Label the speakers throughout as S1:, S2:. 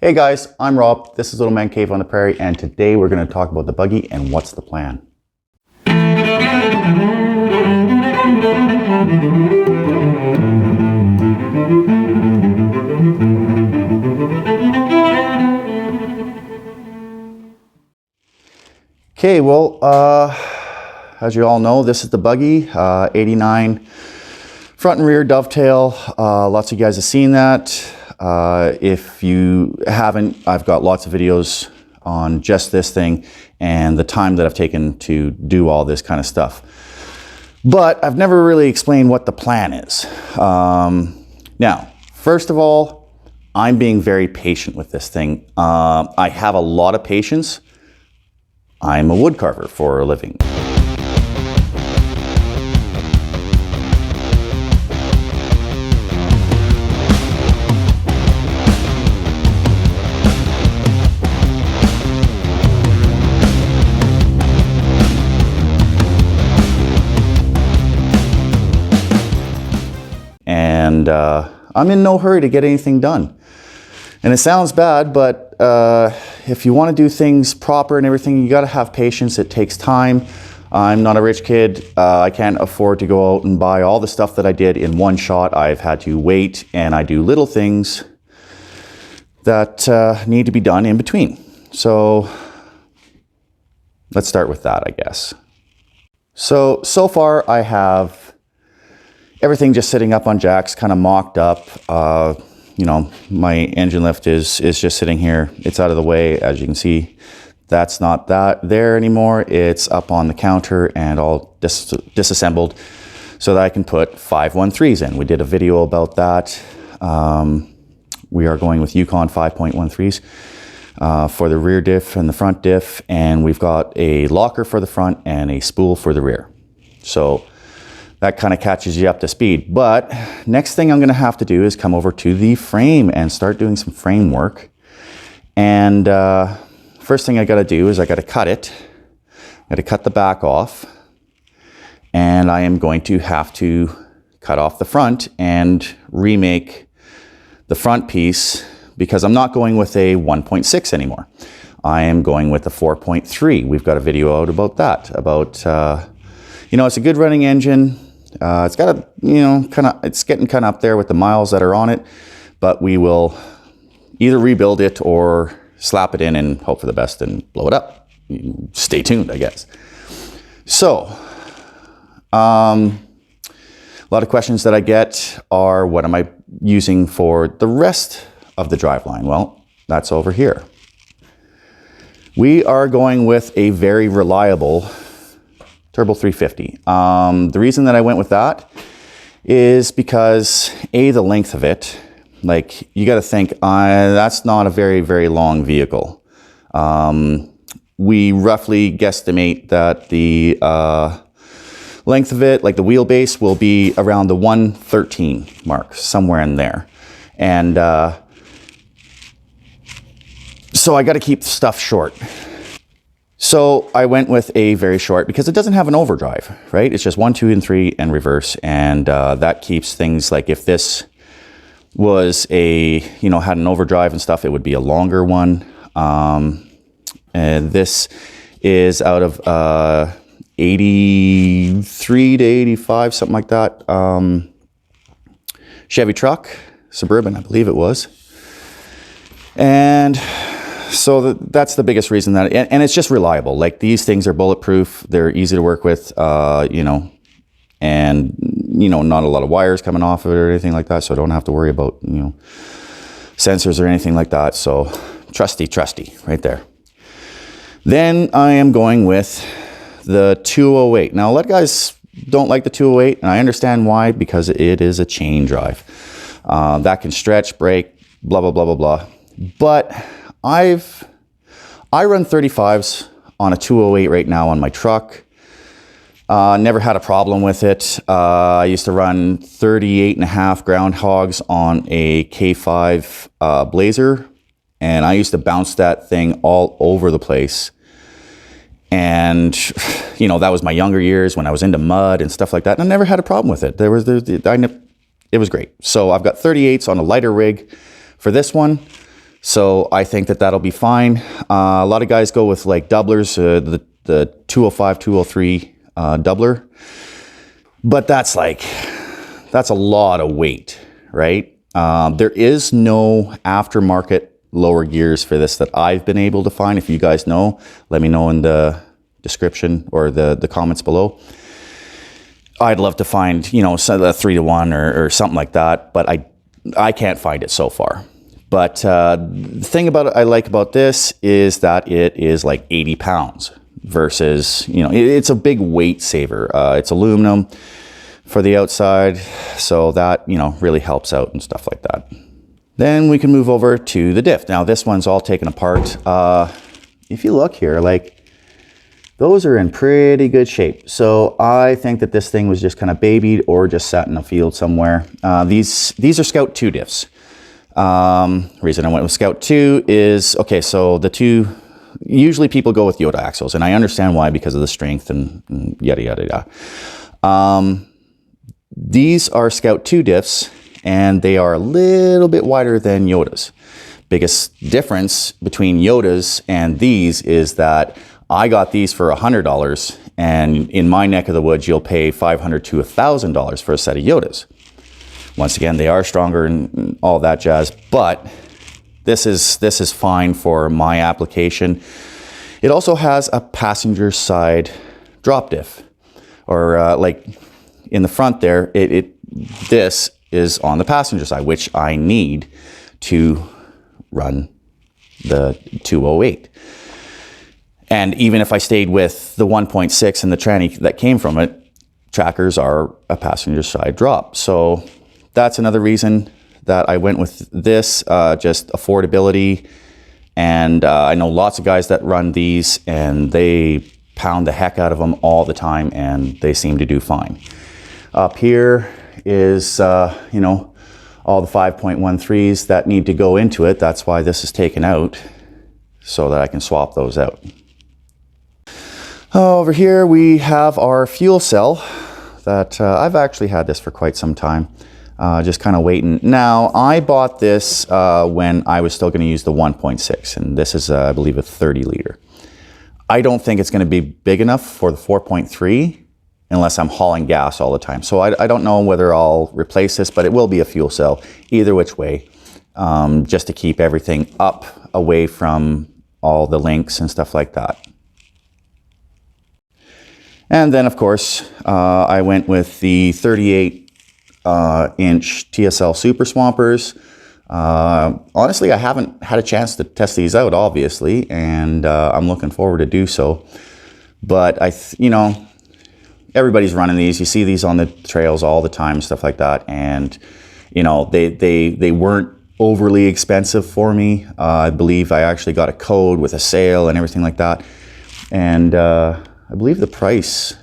S1: Hey guys, I'm Rob. This is Little Man Cave on the Prairie, and today we're going to talk about the Buggy and what's the plan. Okay, well, as you all know, this is the Buggy, 89 front and rear dovetail. Lots of you guys have seen that. If you haven't, I've got lots of videos on just this thing and the time that I've taken to do all this kind of stuff. But I've never really explained what the plan is. Now, first of all, I'm being very patient with this thing. I have a lot of patience. I'm a wood carver for a living. And I'm in no hurry to get anything done. And it sounds bad, but if you want to do things proper and everything, you got to have patience. It takes time. I'm not a rich kid. I can't afford to go out and buy all the stuff that I did in one shot. I've had to wait, and I do little things that need to be done in between. So let's start with that, I guess. So far I have everything just sitting up on jacks, kind of mocked up. You know, my engine lift is just sitting here. It's out of the way, as you can see. That's not there anymore. It's up on the counter and all disassembled so that I can put 513s in. We did a video about that. We are going with Yukon 5.13s for the rear diff and the front diff, and we've got a locker for the front and a spool for the rear. So that kind of catches you up to speed. But next thing I'm going to have to do is come over to the frame and start doing some frame work. And first thing I got to do is I got to cut it. I got to cut the back off. And I am going to have to cut off the front and remake the front piece, because I'm not going with a 1.6 anymore. I am going with a 4.3. We've got a video out about that, about you know, it's a good running engine. It's got a, you know, it's getting kind of up there with the miles that are on it, but we will either rebuild it or slap it in and hope for the best and blow it up. Stay tuned, I guess. So, a lot of questions that I get are, what am I using for the rest of the driveline? Well, that's over here. We are going with a very reliable Turbo 350. The reason that I went with that is because the length of it, like, you got to think, that's not a very, very long vehicle. We roughly guesstimate that the length of it, like the wheelbase, will be around the 113 mark, somewhere in there. And so I got to keep stuff short. So I went with a very short, because it doesn't have an overdrive, right? It's just 1, 2, and 3 and reverse. And that keeps things, like, if this was had an overdrive and stuff, it would be a longer one. And this is out of 83 to 85, something like that. Chevy truck, Suburban, I believe it was. And so that's the biggest reason that, and it's just reliable. Like, these things are bulletproof. They're easy to work with, you know, and, you know, not a lot of wires coming off of it or anything like that. So I don't have to worry about, you know, sensors or anything like that. So trusty right there. Then I am going with the 208. Now, a lot of guys don't like the 208, and I understand why, because it is a chain drive. That can stretch, break, blah, blah, blah, blah, blah. But I run 35s on a 208 right now on my truck. Never had a problem with it. I used to run 38.5 groundhogs on a K5 Blazer, and I used to bounce that thing all over the place. And, you know, that was my younger years when I was into mud and stuff like that, and I never had a problem with it. It was great. So I've got 38s on a lighter rig for this one. So I think that that'll be fine. A lot of guys go with like doublers, the 205, 203 doubler. But that's a lot of weight, right? There is no aftermarket lower gears for this that I've been able to find. If you guys know, let me know in the description or the comments below. I'd love to find, you know, a 3-to-1 or something like that, but I can't find it so far. But the thing about it I like about this is that it is like 80 pounds versus, you know, it's a big weight saver. It's aluminum for the outside, so that, you know, really helps out and stuff like that. Then we can move over to the diff. Now this one's all taken apart. If you look here, like, those are in pretty good shape. So I think that this thing was just kind of babied or just sat in a field somewhere. These are Scout 2 diffs. Reason I went with Scout 2 is, okay, so the two, usually people go with Yoda axles, and I understand why, because of the strength and yada, yada, yada. These are Scout 2 diffs, and they are a little bit wider than Yoda's. Biggest difference between Yoda's and these is that I got these for $100, and in my neck of the woods, you'll pay $500 to $1,000 for a set of Yodas. Once again, they are stronger and all that jazz, but this is fine for my application. It also has a passenger side drop diff, or like in the front there. This is on the passenger side, which I need to run the 208. And even if I stayed with the 1.6 and the tranny that came from it, trackers are a passenger side drop. So that's another reason that I went with this, just affordability. And I know lots of guys that run these, and they pound the heck out of them all the time, and they seem to do fine. Up here is, you know, all the 5.13s that need to go into it. That's why this is taken out, so that I can swap those out. Over here we have our fuel cell that I've actually had this for quite some time, just kind of waiting. Now I bought this when I was still going to use the 1.6, and this is I believe a 30 liter. I don't think it's going to be big enough for the 4.3 unless I'm hauling gas all the time. So I don't know whether I'll replace this, but it will be a fuel cell either which way, just to keep everything up away from all the links and stuff like that. And then, of course, I went with the 38-inch TSL Super Swampers. Honestly, I haven't had a chance to test these out, obviously, and I'm looking forward to do so. But you know, everybody's running these. You see these on the trails all the time, stuff like that. And you know, they weren't overly expensive for me. I believe I actually got a code with a sale and everything like that. And I believe the price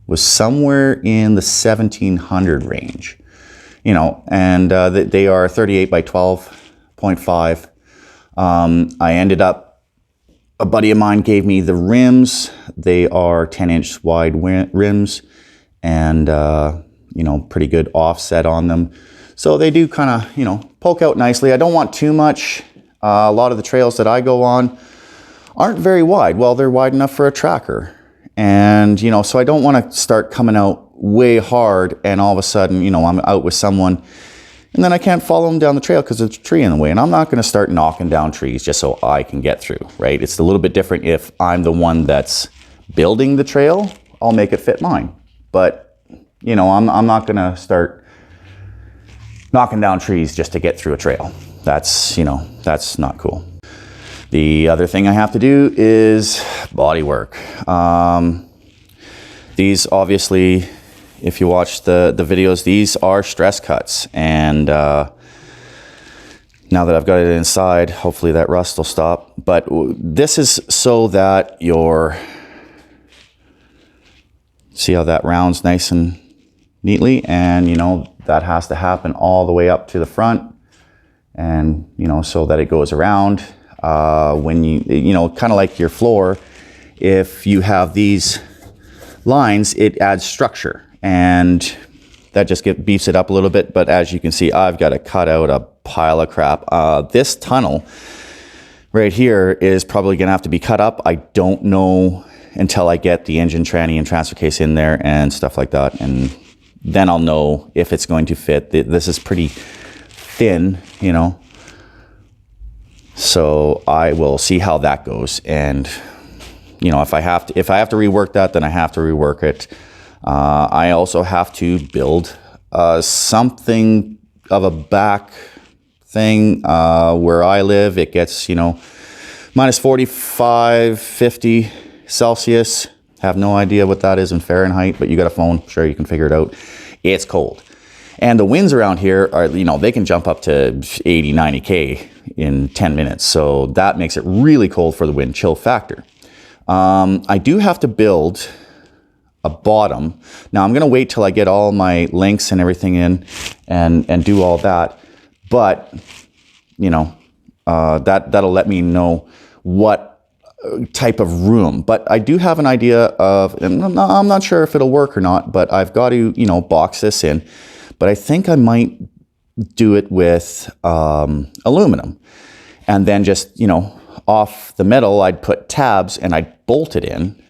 S1: was somewhere in the 1,700 range, you know, and they are 38 by 12.5. I ended up, a buddy of mine gave me the rims. They are 10-inch wide rims, and you know, pretty good offset on them. So they do kind of, you know, poke out nicely. I don't want too much. A lot of the trails that I go on aren't very wide. Well, they're wide enough for a tracker. And, you know, so I don't want to start coming out way hard and all of a sudden, you know, I'm out with someone and then I can't follow them down the trail because there's a tree in the way. And I'm not going to start knocking down trees just so I can get through, right? It's a little bit different if I'm the one that's building the trail. I'll make it fit mine. But, you know, I'm not going to start knocking down trees just to get through a trail. That's, you know, that's not cool. The other thing I have to do is bodywork. These obviously, if you watch the videos, these are stress cuts. And now that I've got it inside, hopefully that rust will stop. But this is so that see how that rounds nice and neatly? And, you know, that has to happen all the way up to the front. And, you know, so that it goes around. When you know, kind of like your floor, if you have these lines, it adds structure, and that just beefs it up a little bit. But as you can see, I've got to cut out a pile of crap. This tunnel right here is probably going to have to be cut up. I don't know until I get the engine tranny and transfer case in there and stuff like that. And then I'll know if it's going to fit. This is pretty thin, you know. So I will see how that goes. And, you know, if I have to rework that, then I have to rework it. I also have to build something of a back thing. Where I live, it gets, you know, minus 45, 50 Celsius. Have no idea what that is in Fahrenheit, but you got a phone, sure, you can figure it out. It's cold. And the winds around here are, you know, they can jump up to 80, 90K in 10 minutes. So that makes it really cold for the wind chill factor. I do have to build a bottom. Now I'm going to wait till I get all my links and everything in and do all that. But, you know, that'll let me know what type of room. But I do have an idea of, and I'm not sure if it'll work or not, but I've got to, you know, box this in. But I think I might do it with aluminum. And then just, you know, off the metal, I'd put tabs and I'd bolt it in,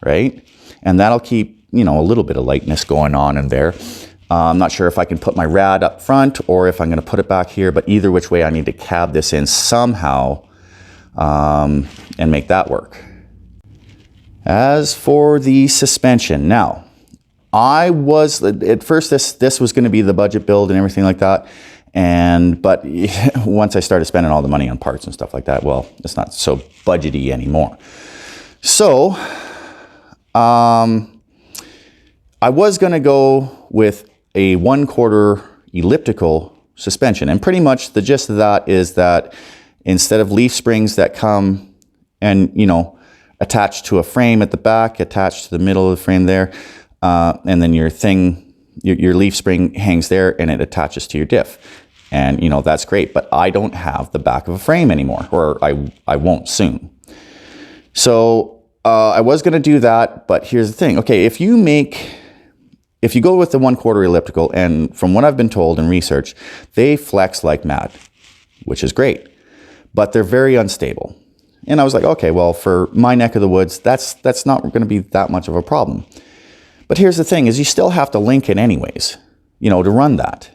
S1: right? And that'll keep, you know, a little bit of lightness going on in there. I'm not sure if I can put my rad up front or if I'm going to put it back here, but either which way I need to cab this in somehow and make that work. As for the suspension, now, I was, at first this was going to be the budget build and everything like that. But once I started spending all the money on parts and stuff like that, well, it's not so budgety anymore. So, I was going to go with a 1/4 elliptical suspension. And pretty much the gist of that is that instead of leaf springs that come and, you know, attached to a frame at the back, attached to the middle of the frame there, and then your leaf spring hangs there and it attaches to your diff. And, you know, that's great, but I don't have the back of a frame anymore, or I won't soon. So I was going to do that, but here's the thing. Okay, if you go with the 1/4 elliptical, and from what I've been told and research, they flex like mad, which is great, but they're very unstable. And I was like, okay, well, for my neck of the woods, that's not going to be that much of a problem. But here's the thing, is you still have to link it anyways, you know, to run that.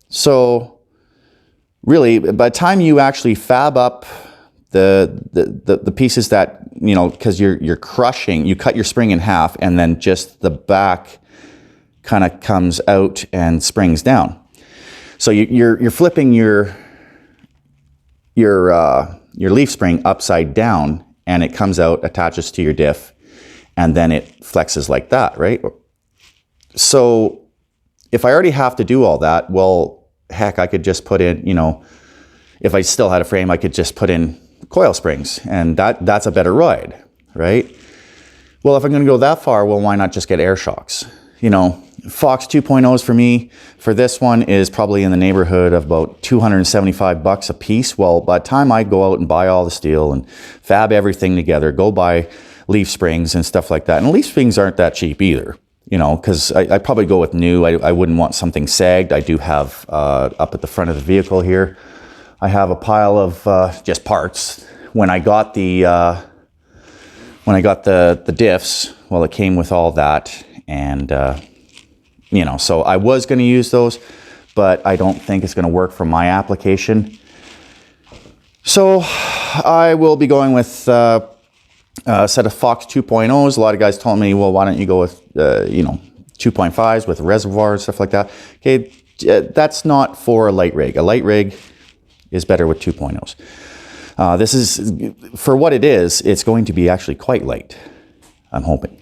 S1: So really, by the time you actually fab up the pieces that, you know, because you're crushing, you cut your spring in half and then just the back kind of comes out and springs down. So you're flipping your leaf spring upside down and it comes out, attaches to your diff, and then it flexes like that, right? So if I already have to do all that, well, heck, I could just put in, you know, if I still had a frame, I could just put in coil springs, and that's a better ride, right? Well, if I'm going to go that far, well, why not just get air shocks? You know, Fox 2.0s for me, for this one, is probably in the neighborhood of about $275 a piece. Well, by the time I go out and buy all the steel and fab everything together, go buy leaf springs and stuff like that. And leaf springs aren't that cheap either, you know, because I probably go with new. I wouldn't want something sagged. I do have up at the front of the vehicle here, I have a pile of just parts. When I got the diffs, well, it came with all that, and you know, so I was going to use those, but I don't think it's going to work for my application. So I will be going with a set of Fox 2.0s. A lot of guys told me, well, why don't you go with, you know, 2.5s with a reservoir and stuff like that. Okay, that's not for a light rig. A light rig is better with 2.0s. This is, for what it is, it's going to be actually quite light, I'm hoping.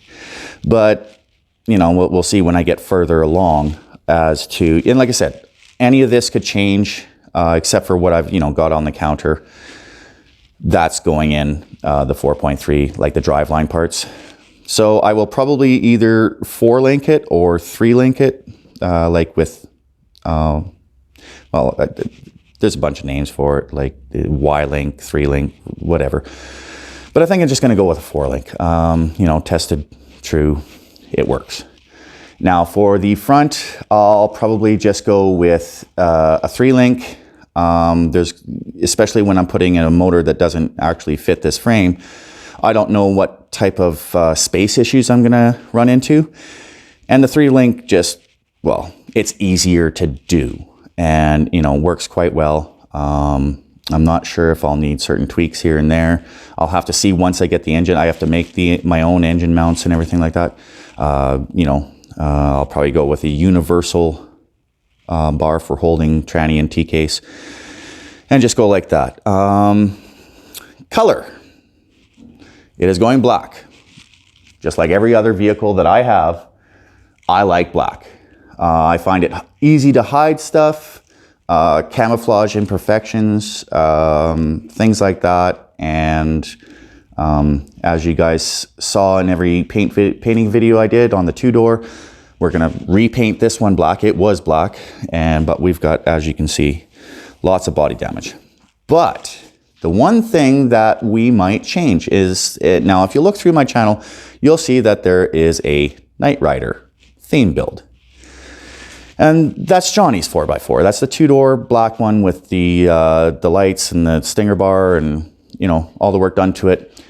S1: But, you know, we'll see when I get further along as to, and like I said, any of this could change, except for what I've, you know, got on the counter. That's going in the 4.3, like the driveline parts. So I will probably either 4-link it or 3-link it, like with, well, there's a bunch of names for it, like Y-link, 3-link, whatever. But I think I'm just going to go with a 4-link. You know, tested, true, it works. Now for the front, I'll probably just go with a 3-link. Especially when I'm putting in a motor that doesn't actually fit this frame, I don't know what type of space issues I'm gonna run into. And the 3-link just, well, it's easier to do and, you know, works quite well. I'm not sure if I'll need certain tweaks here and there. I'll have to see once I get the engine. I have to make my own engine mounts and everything like that. You know, I'll probably go with a universal bar for holding tranny and T-case and just go like that. Color. It is going black. Just like every other vehicle that I have, I like black. I find it easy to hide stuff, camouflage imperfections, things like that. And as you guys saw in every painting video I did on the 2-door, we're gonna repaint this one black. It was black, but we've got, as you can see, lots of body damage. But the one thing that we might change is, now if you look through my channel, you'll see that there is a Knight Rider theme build. And that's Johnny's 4x4. That's the 2-door black one with the lights and the stinger bar and, you know, all the work done to it.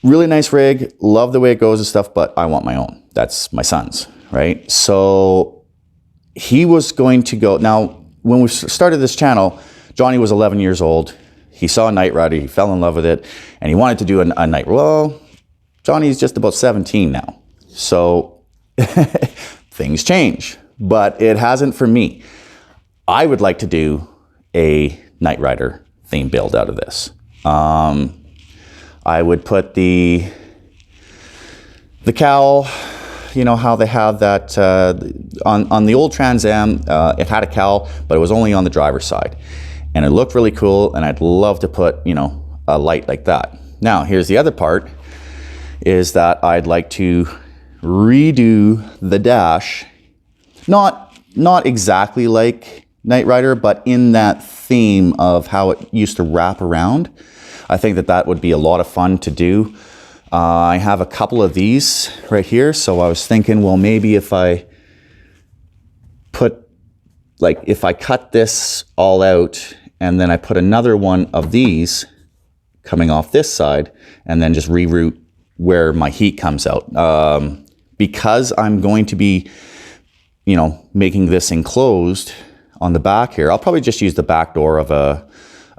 S1: Really nice rig, love the way it goes and stuff, but I want my own. That's my son's, right? So he was going to go, now when we started this channel, Johnny was 11 years old. He saw a Knight Rider, he fell in love with it, and he wanted to do a Knight. Well, Johnny's just about 17 now. So things change, but it hasn't for me. I would like to do a Knight Rider theme build out of this. I would put the cowl, you know how they have that, on the old Trans Am, it had a cowl, but it was only on the driver's side. And it looked really cool, and I'd love to put, you know, a light like that. Now, here's the other part, is that I'd like to redo the dash, not exactly like Knight Rider, but in that theme of how it used to wrap around. I think that would be a lot of fun to do. I have a couple of these right here, so I was thinking, well, maybe if I cut this all out and then I put another one of these coming off this side and then just reroute where my heat comes out. Because I'm going to be, you know, making this enclosed on the back here, I'll probably just use the back door of a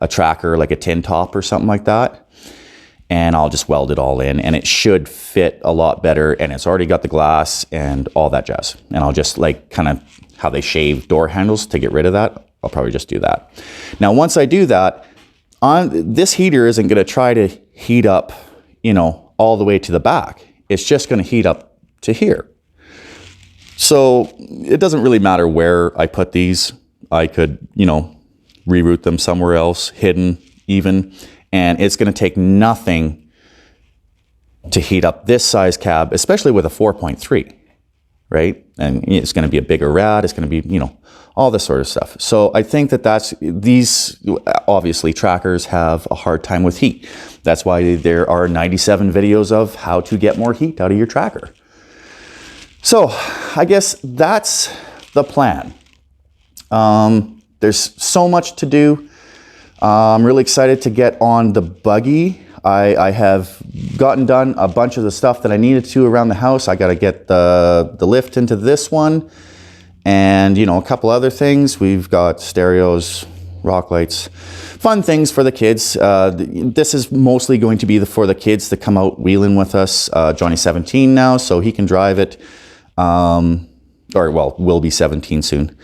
S1: tracker, like a tin top or something like that. And I'll just weld it all in, and it should fit a lot better. And it's already got the glass and all that jazz. And I'll just like kind of how they shave door handles to get rid of that. I'll probably just do that. Now, once I do that, this heater isn't going to try to heat up, you know, all the way to the back. It's just going to heat up to here. So it doesn't really matter where I put these. I could, you know, reroute them somewhere else, hidden even, and it's going to take nothing to heat up this size cab, especially with a 4.3, right? And it's going to be a bigger rad. It's going to be, you know, all this sort of stuff. So I think these, obviously trackers have a hard time with heat. That's why there are 97 videos of how to get more heat out of your tracker. So I guess that's the plan. There's so much to do. I'm really excited to get on the Buggy. I have gotten done a bunch of the stuff that I needed to around the house. I got to get the lift into this one, and you know, a couple other things. We've got stereos, rock lights, fun things for the kids. This is mostly going to be for the kids to come out wheeling with us. Johnny's 17 now, so he can drive it. Or well, will be 17 soon.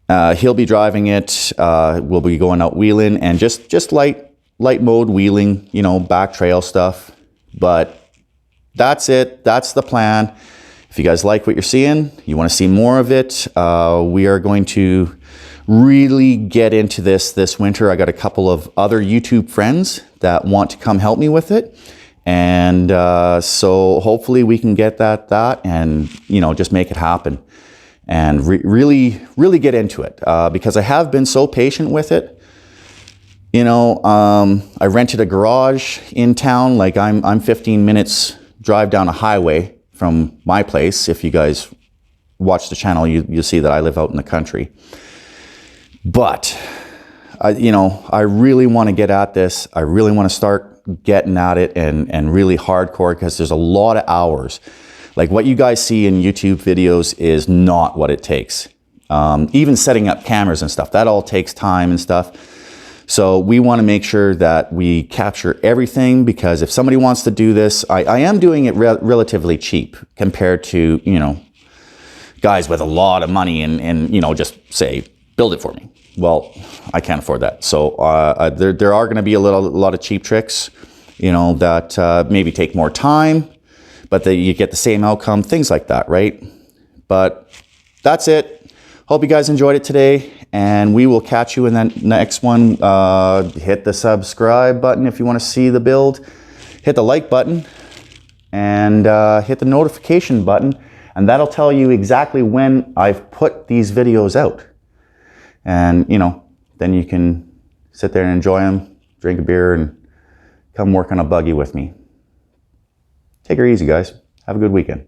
S1: He'll be driving it. We'll be going out wheeling and just light mode wheeling, you know, back trail stuff. But that's it. That's the plan. If you guys like what you're seeing, you want to see more of it, we are going to really get into this winter. I got a couple of other YouTube friends that want to come help me with it. And so hopefully we can get that and, you know, just make it happen and really get into it, because I have been so patient with it. You know, I rented a garage in town. Like I'm 15 minutes drive down a highway from my place. If you guys watch the channel, you'll see that I live out in the country. But you know, I really want to get at this. I really want to start getting at it and really hardcore, because there's a lot of hours. Like what you guys see in YouTube videos is not what it takes. Even setting up cameras and stuff, that all takes time and stuff. So we want to make sure that we capture everything, because if somebody wants to do this, I am doing it relatively cheap compared to, you know, guys with a lot of money and you know, just say, build it for me. Well, I can't afford that. So there are going to be a lot of cheap tricks, you know, that maybe take more time, but that you get the same outcome, things like that, right? But that's it. Hope you guys enjoyed it today, and we will catch you in that next one. Hit the subscribe button if you want to see the build. Hit the like button and hit the notification button, and that'll tell you exactly when I've put these videos out. And, you know, then you can sit there and enjoy them, drink a beer, and come work on a buggy with me. Take her easy, guys. Have a good weekend.